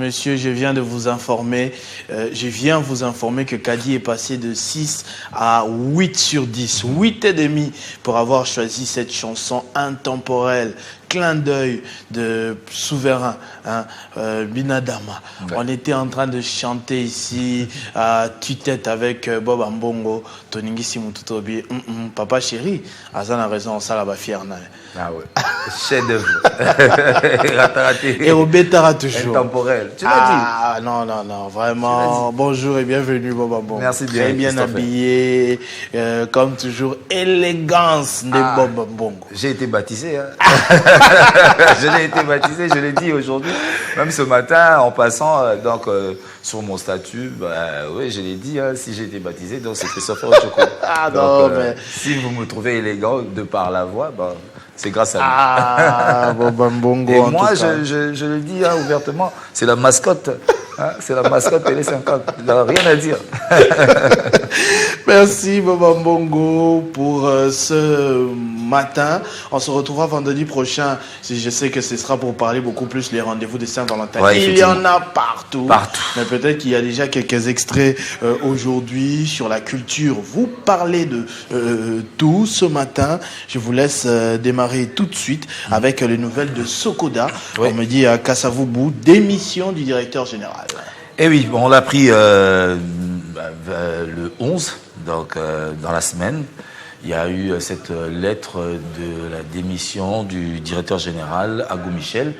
messieurs, je viens vous informer que Kadi est passé de 6 à 8 sur 10, 8,5 pour avoir choisi cette chanson intemporelle. Clin d'œil de Souverain, hein, Binadama. Ouais. On était en train de chanter ici à tue-tête avec Bob Ambongo, Toningisi Mututobi, Papa Chéri, Azan a raison, ça là-bas fier. Ah ouais, chef-d'œuvre. Et au Bétara toujours. Intemporel. Tu l'as dit? Ah non, vraiment. Bonjour et bienvenue Bob Ambongo. Merci bien. Très bien habillé, comme toujours, élégance de Bob Ambongo. J'ai été baptisé. Hein. Je l'ai été baptisé, je l'ai dit aujourd'hui. Même ce matin, en passant sur mon statut, oui, je l'ai dit, hein, si j'ai été baptisé, donc c'est Christopher Ochoko. Ah donc, non, mais... Si vous me trouvez élégant de par la voix, c'est grâce à lui. Ah, Bob Ambongo. Et moi, je le dis hein, ouvertement, c'est la mascotte. Hein, c'est la mascotte Télé 50. Il n'a rien à dire. Merci Bob Ambongo pour ce matin. On se retrouvera vendredi prochain. Je sais que ce sera pour parler beaucoup plus les rendez-vous de Saint-Valentin. Ouais, il y en a partout. Mais peut-être qu'il y a déjà quelques extraits aujourd'hui sur la culture. Vous parlez de tout ce matin. Je vous laisse démarrer tout de suite avec les nouvelles de Sokoda. On me dit à Kassavubu, démission du directeur général. Eh oui, on l'a pris le 11, donc dans la semaine. Il y a eu cette lettre de la démission du directeur général, Agou Michel,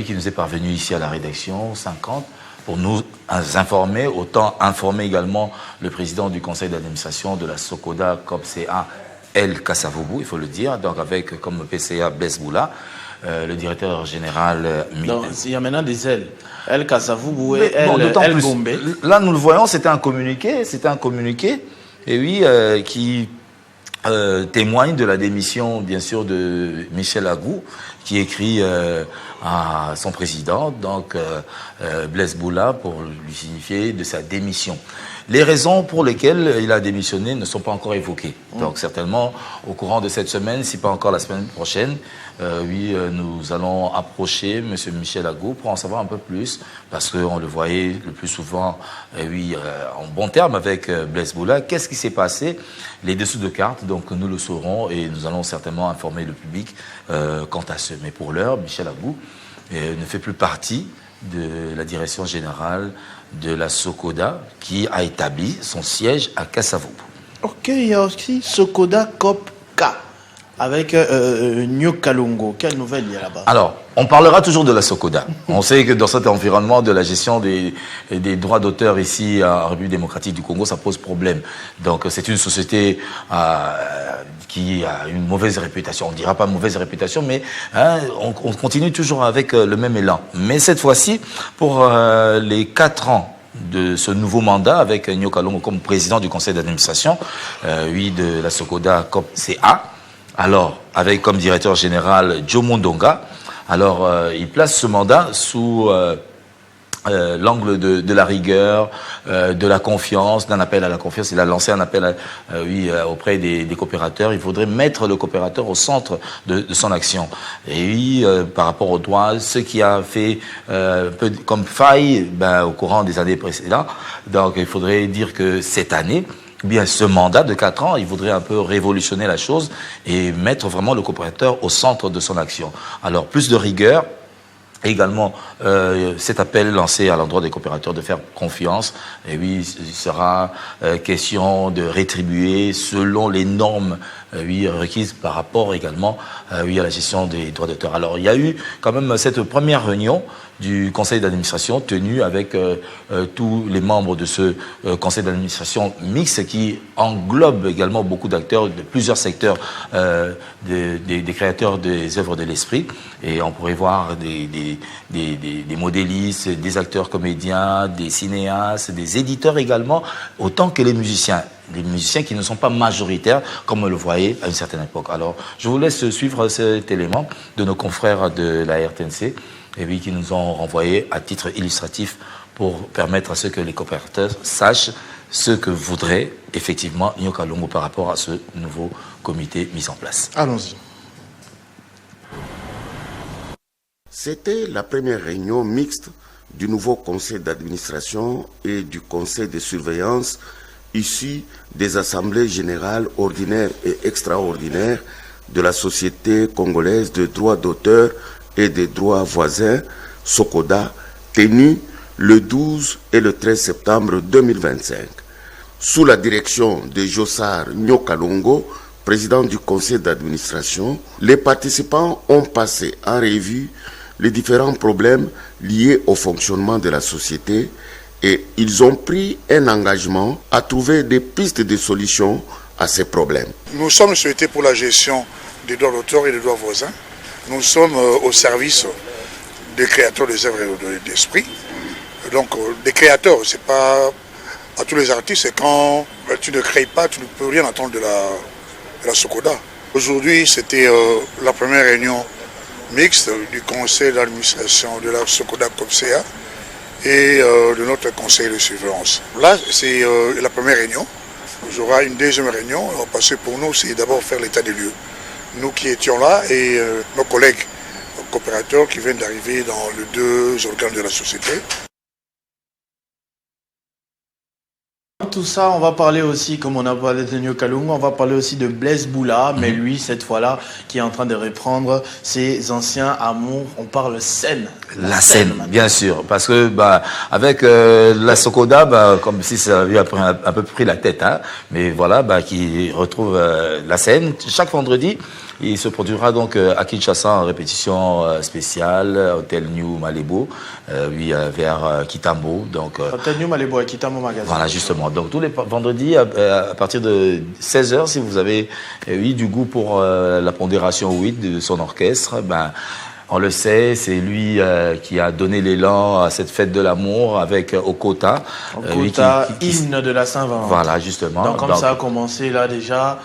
qui nous est parvenu ici à la rédaction 50 pour nous informer, autant informer également le président du conseil d'administration de la Sokoda COP-CA, El Kassavubu, il faut le dire, donc avec comme PCA Blaise Boula, le directeur général... Non, il y a maintenant des ailes. El Kassavubu et El Gombe. Là, nous le voyons, c'était un communiqué, et oui, qui témoigne de la démission, bien sûr, de Michel Agou, qui écrit à son président, donc Blaise Boula, pour lui signifier de sa démission. Les raisons pour lesquelles il a démissionné ne sont pas encore évoquées. Donc certainement, au courant de cette semaine, si pas encore la semaine prochaine, nous allons approcher M. Michel Agou pour en savoir un peu plus, parce qu'on le voyait le plus souvent, en bon terme avec Blaise Boula. Qu'est-ce qui s'est passé? Les dessous de cartes, donc nous le saurons et nous allons certainement informer le public quant à ce. Mais pour l'heure, Michel Agou ne fait plus partie de la direction générale de la Sokoda, qui a établi son siège à Kassavubu. Ok, il y a aussi Sokoda COP-K avec Nyo Kalongo. Quelle nouvelle il y a là-bas? Alors, on parlera toujours de la Sokoda. On sait que dans cet environnement de la gestion des droits d'auteur ici en République démocratique du Congo, ça pose problème. Donc, c'est une société qui a une mauvaise réputation. On ne dira pas mauvaise réputation, mais on continue toujours avec le même élan. Mais cette fois-ci, pour les 4 ans de ce nouveau mandat, avec Nyo Kalongo comme président du conseil d'administration, de la Sokoda COP-CA, alors, avec comme directeur général Joe Mondonga, alors il place ce mandat sous l'angle de la rigueur, de la confiance, d'un appel à la confiance. Il a lancé un appel auprès des coopérateurs. Il faudrait mettre le coopérateur au centre de son action. Et par rapport aux droits, ce qui a fait un peu comme faille au courant des années précédentes. Donc il faudrait dire que cette année, bien, ce mandat de 4 ans, il voudrait un peu révolutionner la chose et mettre vraiment le coopérateur au centre de son action. Alors, plus de rigueur. Également, cet appel lancé à l'endroit des coopérateurs de faire confiance. Et il sera question de rétribuer selon les normes requises par rapport également à la gestion des droits d'auteur. Alors, il y a eu quand même cette première réunion du conseil d'administration tenu avec tous les membres de ce conseil d'administration mixte qui englobe également beaucoup d'acteurs de plusieurs secteurs des créateurs des œuvres de l'esprit. Et on pourrait voir des modélistes, des acteurs comédiens, des cinéastes, des éditeurs également, autant que les musiciens. Des musiciens qui ne sont pas majoritaires, comme on le voyait à une certaine époque. Alors, je vous laisse suivre cet élément de nos confrères de la RTNC, qui nous ont renvoyé à titre illustratif pour permettre à ce que les coopérateurs sachent ce que voudrait effectivement Nyo Kalongo par rapport à ce nouveau comité mis en place. Allons-y. C'était la première réunion mixte du nouveau conseil d'administration et du conseil de surveillance issus des assemblées générales ordinaires et extraordinaires de la Société congolaise de droits d'auteur et des droits voisins, SOCODA, tenues le 12 et le 13 septembre 2025. Sous la direction de Jossar Nyokalongo, président du conseil d'administration, les participants ont passé en revue les différents problèmes liés au fonctionnement de la société et ils ont pris un engagement à trouver des pistes de solutions à ces problèmes. Nous sommes souhaités pour la gestion des droits d'auteur et des droits voisins. Nous sommes au service des créateurs des œuvres et d'esprit. Donc, des créateurs, c'est pas à tous les artistes, c'est quand tu ne crées pas, tu ne peux rien attendre de la SOCODA. Aujourd'hui, c'était la première réunion mixte du conseil d'administration de la SOCODA COPCA et de notre conseil de surveillance. Là, c'est la première réunion. Il y aura une deuxième réunion, parce que pour nous, c'est d'abord faire l'état des lieux. Nous qui étions là et nos collègues coopérateurs qui viennent d'arriver dans les deux organes de la société. Tout ça, on va parler aussi, comme on a parlé de Nyokalongo, on va parler aussi de Blaise Boula, mais lui, cette fois-là, qui est en train de reprendre ses anciens amours. On parle scène. La scène, bien sûr, parce que avec la SOCODA, comme si ça avait un peu pris la tête, hein, mais voilà, qui retrouve la scène chaque vendredi. Il se produira donc à Kinshasa en répétition spéciale, Hôtel New Malebo, vers Kitambo. Donc, Hôtel New Malebo à Kitambo Magasin. Voilà, justement. Donc tous les vendredis, à partir de 16h, si vous avez du goût pour la pondération 8 de son orchestre, on le sait, c'est lui qui a donné l'élan à cette fête de l'amour avec Okota. Okota, hymne de la Saint-Valentin. Voilà, justement. Donc comme ça a commencé là déjà...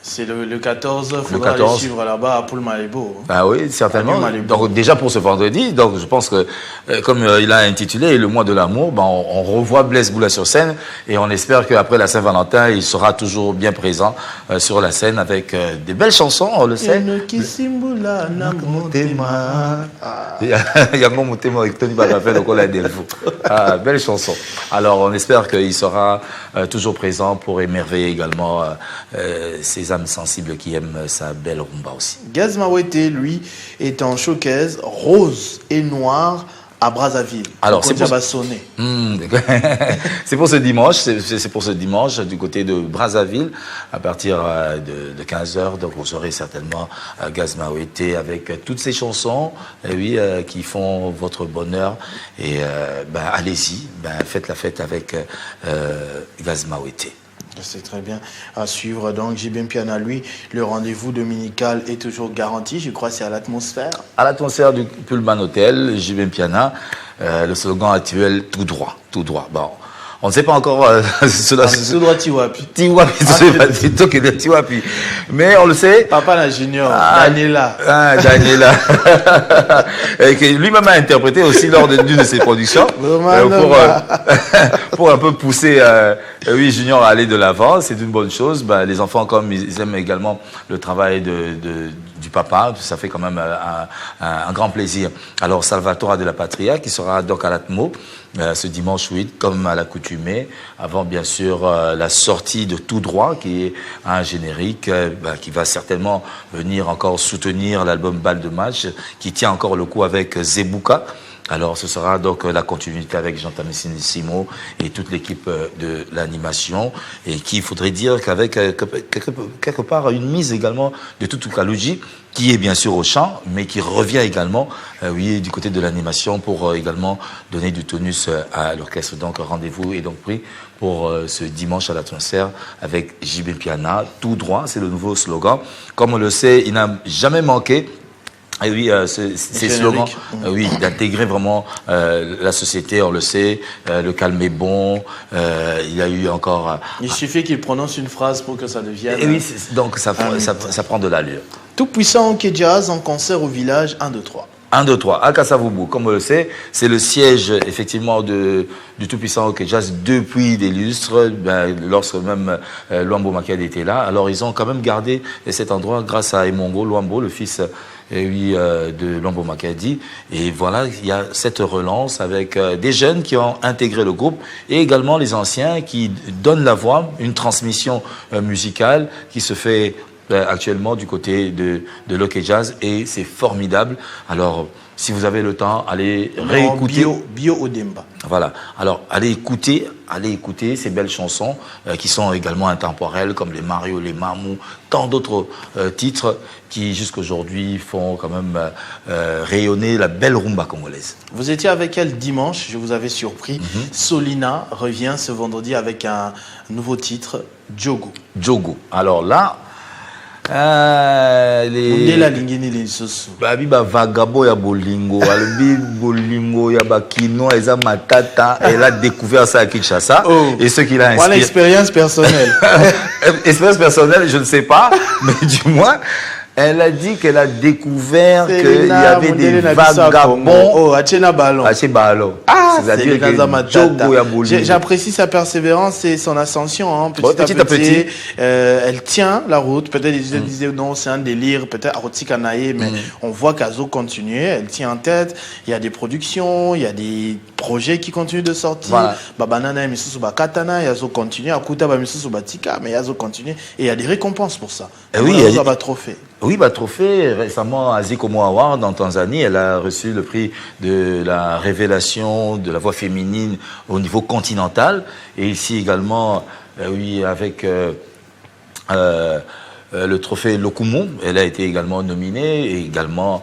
C'est le 14, il faudra aller suivre là-bas à Poul Malebo. Oui, certainement. Donc déjà pour ce vendredi, donc je pense que comme il a intitulé le mois de l'amour, on revoit Blaise Boula sur scène et on espère qu'après la Saint-Valentin, il sera toujours bien présent sur la scène avec des belles chansons, on le sait. Belle chanson. Alors on espère qu'il sera toujours présent pour émerveiller également ses âmes sensibles qui aiment sa belle rumba aussi. Gaz Mawete, lui, est en showcase rose et noir à Brazzaville. Alors c'est pour ce dimanche, c'est pour ce dimanche du côté de Brazzaville à partir de 15h. Donc vous aurez certainement Gaz Mawete avec toutes ces chansons qui font votre bonheur et allez-y, faites la fête avec Gaz Mawete. C'est très bien à suivre. Donc, JB Mpiana, lui, le rendez-vous dominical est toujours garanti. Je crois que c'est à l'atmosphère. À l'atmosphère du Pullman Hotel, JB Mpiana, le slogan actuel, tout droit, tout droit. Bon. On ne sait pas encore cela. Tout droit Tiwapi. Tiwapi, plutôt que de Tiwapi. Mais on le sait. Papa la junior, Daniela. Daniela. Et que lui-même a interprété aussi lors d'une de ses productions. Pour un peu pousser Junior à aller de l'avant. C'est une bonne chose. Les enfants, comme ils aiment également le travail du papa, ça fait quand même un grand plaisir. Alors Salvatore de la Patria qui sera donc à l'Atmo ce dimanche 8 comme à l'accoutumée, avant bien sûr la sortie de Tout droit qui est un générique qui va certainement venir encore soutenir l'album Balle de match qui tient encore le coup avec Zebuka. Alors, ce sera donc la continuité avec Jean Tamissimo et toute l'équipe de l'animation, et qui, il faudrait dire qu'avec quelque part une mise également de Tutu Kaluji, qui est bien sûr au chant, mais qui revient également, du côté de l'animation pour également donner du tonus à l'orchestre. Donc, rendez-vous est donc pris pour ce dimanche à l'atmosphère avec JB Mpiana. Tout droit, c'est le nouveau slogan. Comme on le sait, il n'a jamais manqué. Et ces slogans, d'intégrer vraiment la société, on le sait, le calme est bon, il y a eu encore... il suffit qu'il prononce une phrase pour que ça devienne... Et donc ça prend de l'allure. Tout puissant Hockey Jazz en concert au village 1, 2, 3. 1, 2, 3. À Kasavubu, comme on le sait, c'est le siège effectivement du tout-puissant OK Jazz depuis des lustres, lorsque même Luambo Makadi était là. Alors ils ont quand même gardé cet endroit grâce à Emongo Luambo, le fils de Luambo Makadi. Et voilà, il y a cette relance avec des jeunes qui ont intégré le groupe et également les anciens qui donnent la voix, une transmission musicale qui se fait actuellement du côté de l'Ok Jazz et c'est formidable. Alors, si vous avez le temps, allez réécouter. Bio Odemba. Voilà. Alors, allez écouter ces belles chansons qui sont également intemporelles, comme les Mario, les Mamou, tant d'autres titres qui, jusqu'aujourd'hui, font quand même rayonner la belle rumba congolaise. Vous étiez avec elle dimanche, je vous avais surpris. Solina revient ce vendredi avec un nouveau titre, Djogo. Djogo. Alors là, les vagabo ya bolingo albi bolingo ya bakino eza matata elle a découvert ça à Kinshasa et ce qui l'a inspiré. Voilà l'expérience personnelle. Expérience personnelle, je ne sais pas, mais du moins elle a dit qu'elle a découvert qu'il y avait des vagabonds à Ballon. C'est-à-dire que j'apprécie sa persévérance et son ascension. Petit à petit. Elle tient la route. Peut-être ils disaient non, c'est un délire. Peut-être Aroti Kanaye, mais on voit qu'Azo continue. Elle tient en tête. Il y a des productions, il y a des projets qui continuent de sortir. Babanana et Misusu Bakatana, Yazo continue. Akuta Misusu Batika, mais Yazo continue. Et il y a des récompenses pour ça. Oui, il y a un trophée. Oui, trophée. Récemment, à Zikomo Award, en Tanzanie, elle a reçu le prix de la révélation de la voix féminine au niveau continental. Et ici également, avec le trophée Lokumo, elle a été également nominée et également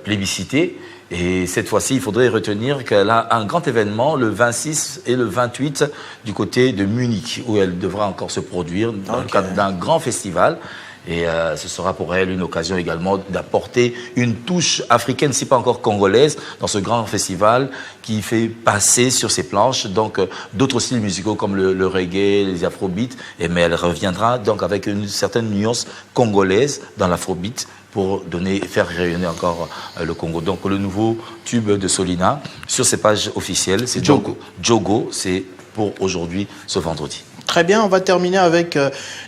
plébiscitée. Et cette fois-ci, il faudrait retenir qu'elle a un grand événement le 26 et le 28 du côté de Munich, où elle devra encore se produire dans le cadre d'un grand festival. Et ce sera pour elle une occasion également d'apporter une touche africaine, si pas encore congolaise, dans ce grand festival qui fait passer sur ses planches donc d'autres styles musicaux comme le reggae, les afrobeats. Mais elle reviendra donc avec une certaine nuance congolaise dans l'afrobeat pour faire rayonner encore le Congo. Donc le nouveau tube de Solina sur ses pages officielles, c'est Djogo. Djogo, c'est pour aujourd'hui, ce vendredi. Très bien, on va terminer avec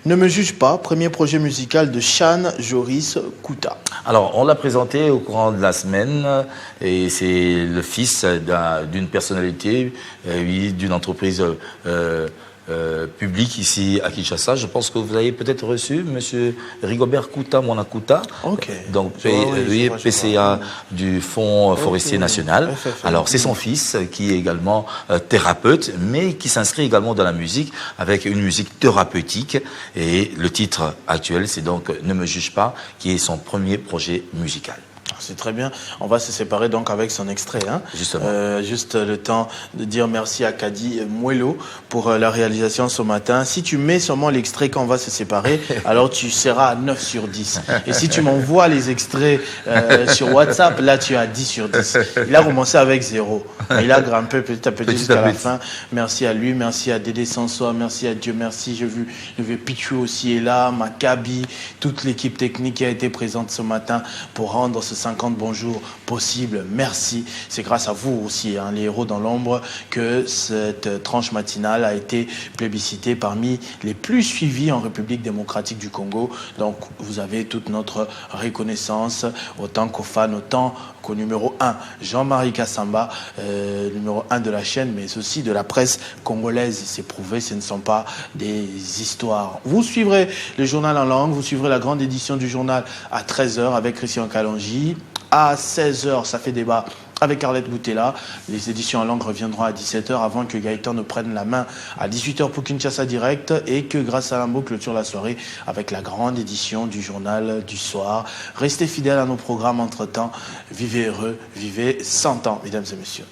Ne me juge pas, premier projet musical de Chan Joris Kouta. Alors, on l'a présenté au courant de la semaine et c'est le fils d'une personnalité, d'une entreprise public ici à Kinshasa. Je pense que vous avez peut-être reçu M. Rigobert Kouta Mwanakouta, donc PCA du Fonds forestier national. Alors c'est son fils qui est également thérapeute, mais qui s'inscrit également dans la musique avec une musique thérapeutique. Et le titre actuel, c'est donc Ne me juge pas, qui est son premier projet musical. C'est très bien. On va se séparer donc avec son extrait. Justement. Juste le temps de dire merci à Kadi Mouelo pour la réalisation ce matin. Si tu mets seulement l'extrait quand on va se séparer, alors tu seras à 9 sur 10. Et si tu m'envoies les extraits sur WhatsApp, là tu es à 10 sur 10. Il a commencé avec 0. Il a grimpé petit à petit jusqu'à la fin. Merci à lui, merci à Dédé Sansoa, merci à Dieu, merci. Je veux Pichou aussi est là, Maccabi, toute l'équipe technique qui a été présente ce matin pour rendre ce 50 bonjours possible. Merci. C'est grâce à vous aussi, les héros dans l'ombre, que cette tranche matinale a été plébiscitée parmi les plus suivis en République démocratique du Congo. Donc, vous avez toute notre reconnaissance, autant qu'aux fans, autant qu'au numéro 1, Jean-Marie Kassamba, numéro 1 de la chaîne, mais aussi de la presse congolaise. C'est prouvé, ce ne sont pas des histoires. Vous suivrez le journal en langue, vous suivrez la grande édition du journal à 13h avec Christian Kalonji. À 16h, ça fait débat avec Arlette Boutella. Les éditions en langue reviendront à 17h avant que Gaëtan ne prenne la main à 18h pour Kinshasa Direct et que Grâce à Lambo clôture la soirée avec la grande édition du journal du soir. Restez fidèles à nos programmes entre-temps. Vivez heureux, vivez 100 ans, mesdames et messieurs.